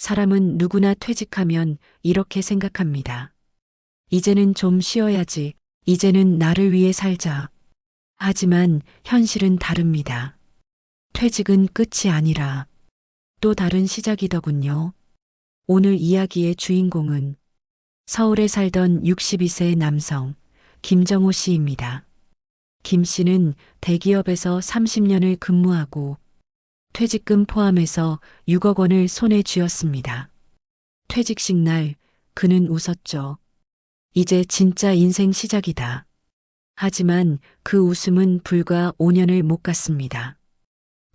사람은 누구나 퇴직하면 이렇게 생각합니다. 이제는 좀 쉬어야지. 이제는 나를 위해 살자. 하지만 현실은 다릅니다. 퇴직은 끝이 아니라 또 다른 시작이더군요. 오늘 이야기의 주인공은 서울에 살던 62세 남성 김정호 씨입니다. 김 씨는 대기업에서 30년을 근무하고 퇴직금 포함해서 6억 원을 손에 쥐었습니다. 퇴직식 날 그는 웃었죠. 이제 진짜 인생 시작이다. 하지만 그 웃음은 불과 5년을 못 갔습니다.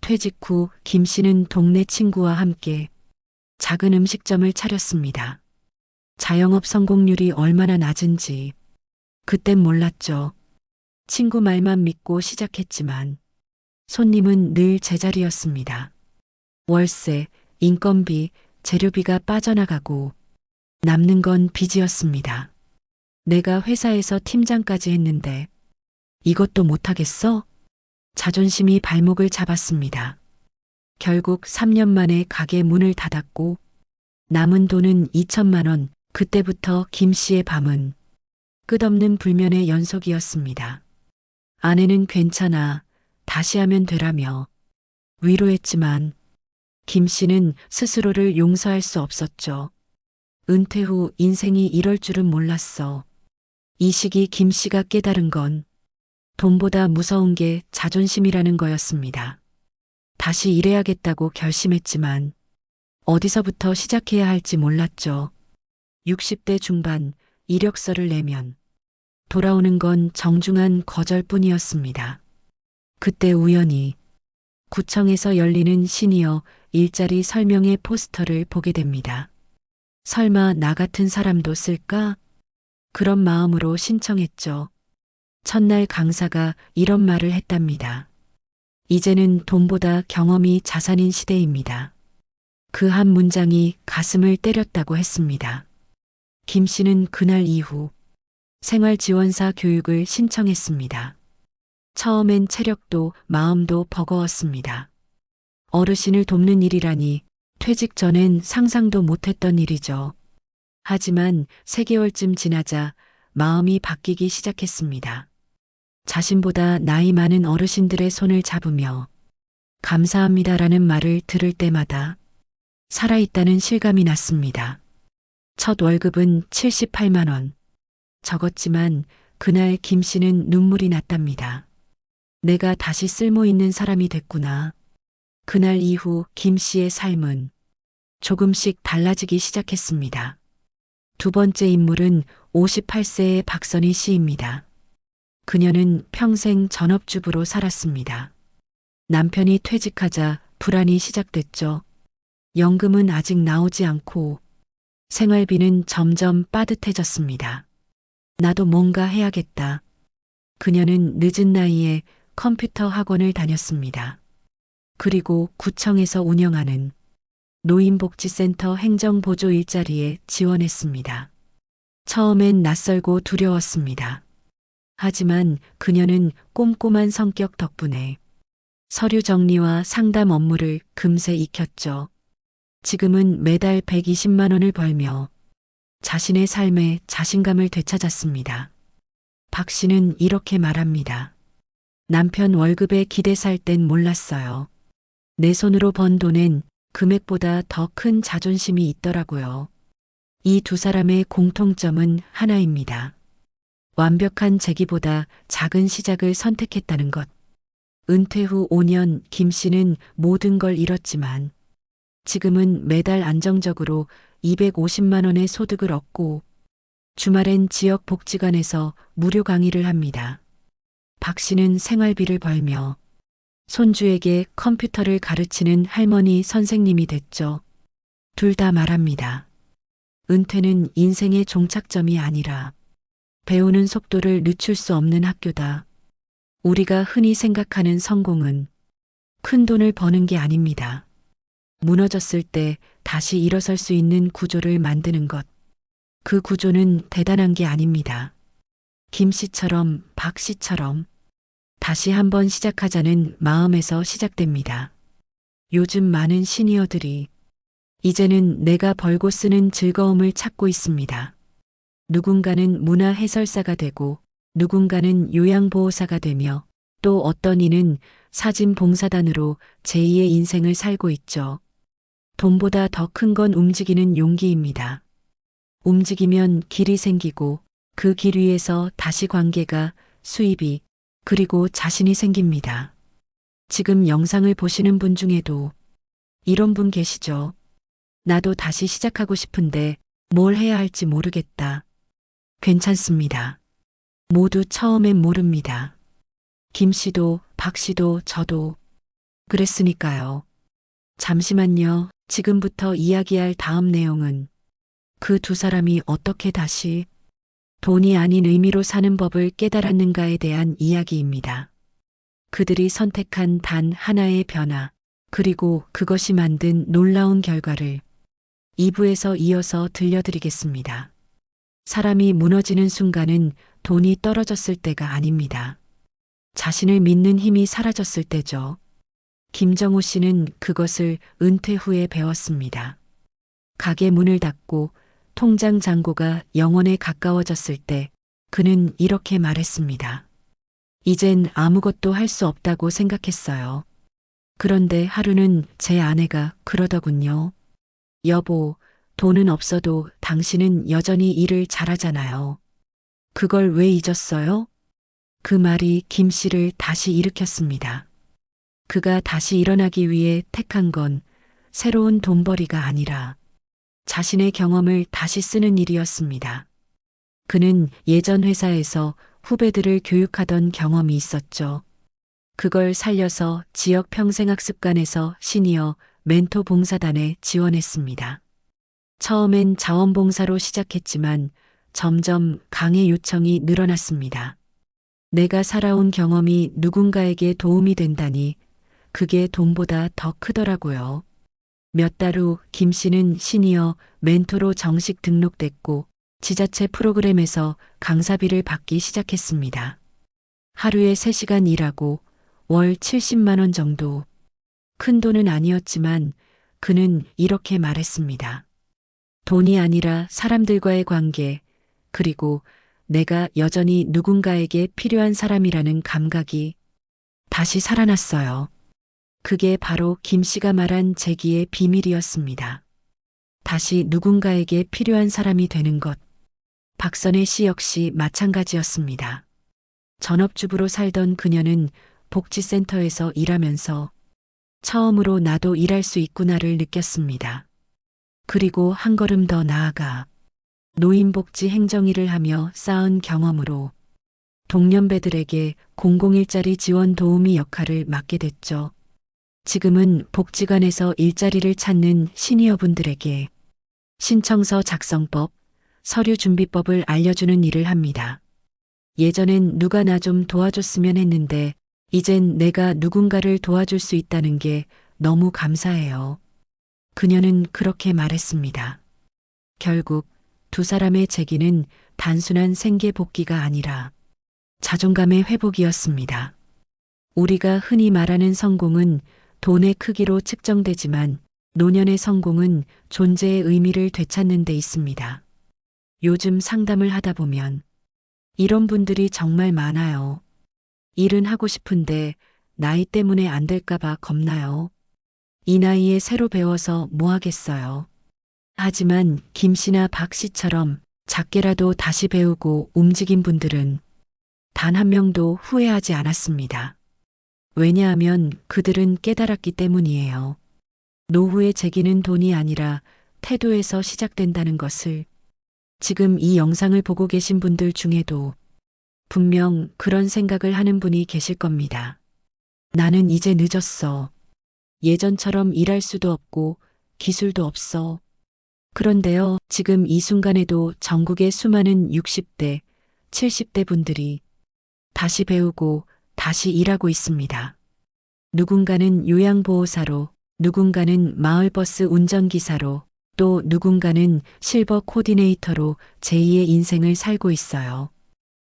퇴직 후 김 씨는 동네 친구와 함께 작은 음식점을 차렸습니다. 자영업 성공률이 얼마나 낮은지 그땐 몰랐죠. 친구 말만 믿고 시작했지만 손님은 늘 제자리였습니다. 월세, 인건비, 재료비가 빠져나가고 남는 건 빚이었습니다. 내가 회사에서 팀장까지 했는데 이것도 못하겠어? 자존심이 발목을 잡았습니다. 결국 3년 만에 가게 문을 닫았고 남은 돈은 2천만 원. 그때부터 김 씨의 밤은 끝없는 불면의 연속이었습니다. 아내는 괜찮아. 다시 하면 되라며 위로했지만 김 씨는 스스로를 용서할 수 없었죠. 은퇴 후 인생이 이럴 줄은 몰랐어. 이 시기 김 씨가 깨달은 건 돈보다 무서운 게 자존심이라는 거였습니다. 다시 일해야겠다고 결심했지만 어디서부터 시작해야 할지 몰랐죠. 60대 중반 이력서를 내면 돌아오는 건 정중한 거절뿐이었습니다. 그때 우연히 구청에서 열리는 시니어 일자리 설명회 포스터를 보게 됩니다. 설마 나 같은 사람도 쓸까? 그런 마음으로 신청했죠. 첫날 강사가 이런 말을 했답니다. 이제는 돈보다 경험이 자산인 시대입니다. 그 한 문장이 가슴을 때렸다고 했습니다. 김 씨는 그날 이후 생활지원사 교육을 신청했습니다. 처음엔 체력도 마음도 버거웠습니다. 어르신을 돕는 일이라니 퇴직 전엔 상상도 못했던 일이죠. 하지만 3개월쯤 지나자 마음이 바뀌기 시작했습니다. 자신보다 나이 많은 어르신들의 손을 잡으며 감사합니다라는 말을 들을 때마다 살아있다는 실감이 났습니다. 첫 월급은 78만 원. 적었지만 그날 김 씨는 눈물이 났답니다. 내가 다시 쓸모 있는 사람이 됐구나. 그날 이후 김 씨의 삶은 조금씩 달라지기 시작했습니다. 두 번째 인물은 58세의 박선희 씨입니다. 그녀는 평생 전업주부로 살았습니다. 남편이 퇴직하자 불안이 시작됐죠. 연금은 아직 나오지 않고 생활비는 점점 빠듯해졌습니다. 나도 뭔가 해야겠다. 그녀는 늦은 나이에 컴퓨터 학원을 다녔습니다. 그리고 구청에서 운영하는 노인복지센터 행정보조 일자리에 지원했습니다. 처음엔 낯설고 두려웠습니다. 하지만 그녀는 꼼꼼한 성격 덕분에 서류 정리와 상담 업무를 금세 익혔죠. 지금은 매달 120만 원을 벌며 자신의 삶에 자신감을 되찾았습니다. 박 씨는 이렇게 말합니다. 남편 월급에 기대 살 땐 몰랐어요. 내 손으로 번 돈엔 금액보다 더 큰 자존심이 있더라고요. 이 두 사람의 공통점은 하나입니다. 완벽한 재기보다 작은 시작을 선택했다는 것. 은퇴 후 5년 김 씨는 모든 걸 잃었지만 지금은 매달 안정적으로 250만 원의 소득을 얻고 주말엔 지역 복지관에서 무료 강의를 합니다. 박 씨는 생활비를 벌며 손주에게 컴퓨터를 가르치는 할머니 선생님이 됐죠. 둘 다 말합니다. 은퇴는 인생의 종착점이 아니라 배우는 속도를 늦출 수 없는 학교다. 우리가 흔히 생각하는 성공은 큰 돈을 버는 게 아닙니다. 무너졌을 때 다시 일어설 수 있는 구조를 만드는 것. 그 구조는 대단한 게 아닙니다. 김 씨처럼 박 씨처럼 다시 한번 시작하자는 마음에서 시작됩니다. 요즘 많은 시니어들이 이제는 내가 벌고 쓰는 즐거움을 찾고 있습니다. 누군가는 문화 해설사가 되고 누군가는 요양보호사가 되며 또 어떤 이는 사진 봉사단으로 제2의 인생을 살고 있죠. 돈보다 더 큰 건 움직이는 용기입니다. 움직이면 길이 생기고 그 길 위에서 다시 관계가, 수입이, 그리고 자신이 생깁니다. 지금 영상을 보시는 분 중에도 이런 분 계시죠? 나도 다시 시작하고 싶은데 뭘 해야 할지 모르겠다. 괜찮습니다. 모두 처음엔 모릅니다. 김 씨도, 박 씨도, 저도 그랬으니까요. 잠시만요. 지금부터 이야기할 다음 내용은 그 두 사람이 어떻게 다시 돈이 아닌 의미로 사는 법을 깨달았는가에 대한 이야기입니다. 그들이 선택한 단 하나의 변화, 그리고 그것이 만든 놀라운 결과를 2부에서 이어서 들려드리겠습니다. 사람이 무너지는 순간은 돈이 떨어졌을 때가 아닙니다. 자신을 믿는 힘이 사라졌을 때죠. 김정우 씨는 그것을 은퇴 후에 배웠습니다. 가게 문을 닫고 통장 잔고가 영원에 가까워졌을 때 그는 이렇게 말했습니다. 이젠 아무것도 할 수 없다고 생각했어요. 그런데 하루는 제 아내가 그러더군요. 여보, 돈은 없어도 당신은 여전히 일을 잘하잖아요. 그걸 왜 잊었어요? 그 말이 김 씨를 다시 일으켰습니다. 그가 다시 일어나기 위해 택한 건 새로운 돈벌이가 아니라 자신의 경험을 다시 쓰는 일이었습니다. 그는 예전 회사에서 후배들을 교육하던 경험이 있었죠. 그걸 살려서 지역 평생학습관에서 시니어 멘토 봉사단에 지원했습니다. 처음엔 자원봉사로 시작했지만 점점 강의 요청이 늘어났습니다. 내가 살아온 경험이 누군가에게 도움이 된다니 그게 돈보다 더 크더라고요. 몇 달 후 김 씨는 시니어 멘토로 정식 등록됐고 지자체 프로그램에서 강사비를 받기 시작했습니다. 하루에 3시간 일하고 월 70만 원 정도. 큰 돈은 아니었지만 그는 이렇게 말했습니다. 돈이 아니라 사람들과의 관계, 그리고 내가 여전히 누군가에게 필요한 사람이라는 감각이 다시 살아났어요. 그게 바로 김 씨가 말한 재기의 비밀이었습니다. 다시 누군가에게 필요한 사람이 되는 것. 박선혜 씨 역시 마찬가지였습니다. 전업주부로 살던 그녀는 복지센터에서 일하면서 처음으로 나도 일할 수 있구나를 느꼈습니다. 그리고 한 걸음 더 나아가 노인복지 행정일을 하며 쌓은 경험으로 동년배들에게 공공일자리 지원 도우미 역할을 맡게 됐죠. 지금은 복지관에서 일자리를 찾는 시니어분들에게 신청서 작성법, 서류 준비법을 알려주는 일을 합니다. 예전엔 누가 나 좀 도와줬으면 했는데 이젠 내가 누군가를 도와줄 수 있다는 게 너무 감사해요. 그녀는 그렇게 말했습니다. 결국 두 사람의 재기는 단순한 생계 복귀가 아니라 자존감의 회복이었습니다. 우리가 흔히 말하는 성공은 돈의 크기로 측정되지만 노년의 성공은 존재의 의미를 되찾는 데 있습니다. 요즘 상담을 하다 보면 이런 분들이 정말 많아요. 일은 하고 싶은데 나이 때문에 안 될까봐 겁나요. 이 나이에 새로 배워서 뭐 하겠어요. 하지만 김 씨나 박 씨처럼 작게라도 다시 배우고 움직인 분들은 단 한 명도 후회하지 않았습니다. 왜냐하면 그들은 깨달았기 때문이에요. 노후의 재기는 돈이 아니라 태도에서 시작된다는 것을. 지금 이 영상을 보고 계신 분들 중에도 분명 그런 생각을 하는 분이 계실 겁니다. 나는 이제 늦었어. 예전처럼 일할 수도 없고 기술도 없어. 그런데요, 지금 이 순간에도 전국의 수많은 60대, 70대 분들이 다시 배우고 다시 일하고 있습니다. 누군가는 요양보호사로, 누군가는 마을버스 운전기사로, 또 누군가는 실버 코디네이터로 제2의 인생을 살고 있어요.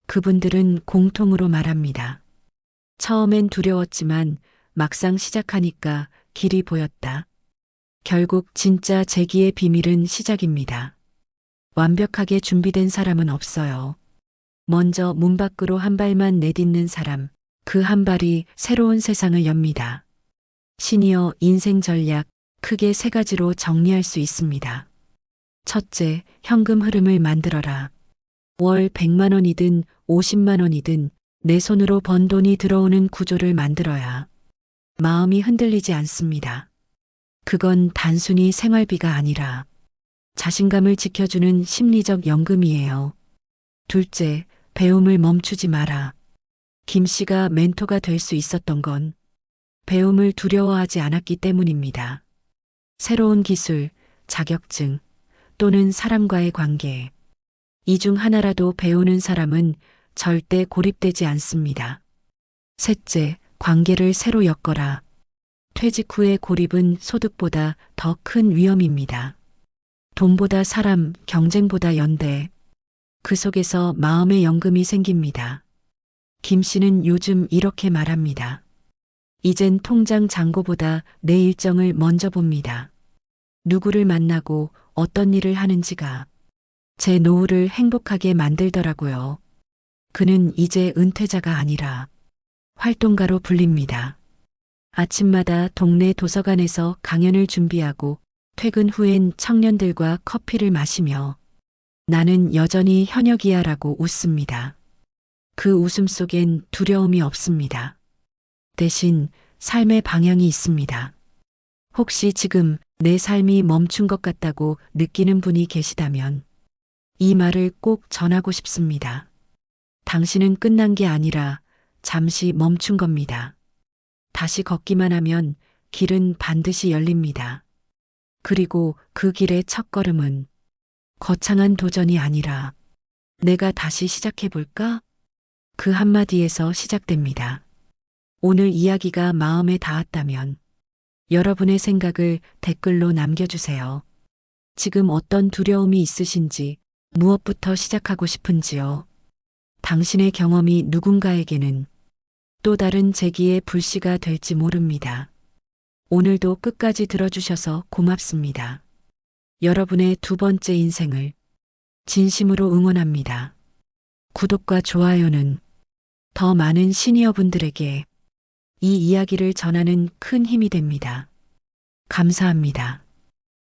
그분들은 공통으로 말합니다. 처음엔 두려웠지만 막상 시작하니까 길이 보였다. 결국 진짜 재기의 비밀은 시작입니다. 완벽하게 준비된 사람은 없어요. 먼저 문 밖으로 한 발만 내딛는 사람, 그 한 발이 새로운 세상을 엽니다. 시니어 인생 전략 크게 세 가지로 정리할 수 있습니다. 첫째, 현금 흐름을 만들어라. 월 100만 원이든 50만 원이든 내 손으로 번 돈이 들어오는 구조를 만들어야 마음이 흔들리지 않습니다. 그건 단순히 생활비가 아니라 자신감을 지켜주는 심리적 연금이에요. 둘째, 배움을 멈추지 마라. 김 씨가 멘토가 될 수 있었던 건 배움을 두려워하지 않았기 때문입니다. 새로운 기술, 자격증 또는 사람과의 관계. 이 중 하나라도 배우는 사람은 절대 고립되지 않습니다. 셋째, 관계를 새로 엮어라. 퇴직 후의 고립은 소득보다 더 큰 위험입니다. 돈보다 사람, 경쟁보다 연대. 그 속에서 마음의 연금이 생깁니다. 김 씨는 요즘 이렇게 말합니다. 이젠 통장 잔고보다 내 일정을 먼저 봅니다. 누구를 만나고 어떤 일을 하는지가 제 노후를 행복하게 만들더라고요. 그는 이제 은퇴자가 아니라 활동가로 불립니다. 아침마다 동네 도서관에서 강연을 준비하고 퇴근 후엔 청년들과 커피를 마시며 나는 여전히 현역이야라고 웃습니다. 그 웃음 속엔 두려움이 없습니다. 대신 삶의 방향이 있습니다. 혹시 지금 내 삶이 멈춘 것 같다고 느끼는 분이 계시다면 이 말을 꼭 전하고 싶습니다. 당신은 끝난 게 아니라 잠시 멈춘 겁니다. 다시 걷기만 하면 길은 반드시 열립니다. 그리고 그 길의 첫걸음은 거창한 도전이 아니라 내가 다시 시작해볼까? 그 한마디에서 시작됩니다. 오늘 이야기가 마음에 닿았다면 여러분의 생각을 댓글로 남겨주세요. 지금 어떤 두려움이 있으신지, 무엇부터 시작하고 싶은지요. 당신의 경험이 누군가에게는 또 다른 재기의 불씨가 될지 모릅니다. 오늘도 끝까지 들어주셔서 고맙습니다. 여러분의 두 번째 인생을 진심으로 응원합니다. 구독과 좋아요는 더 많은 시니어분들에게 이 이야기를 전하는 큰 힘이 됩니다. 감사합니다.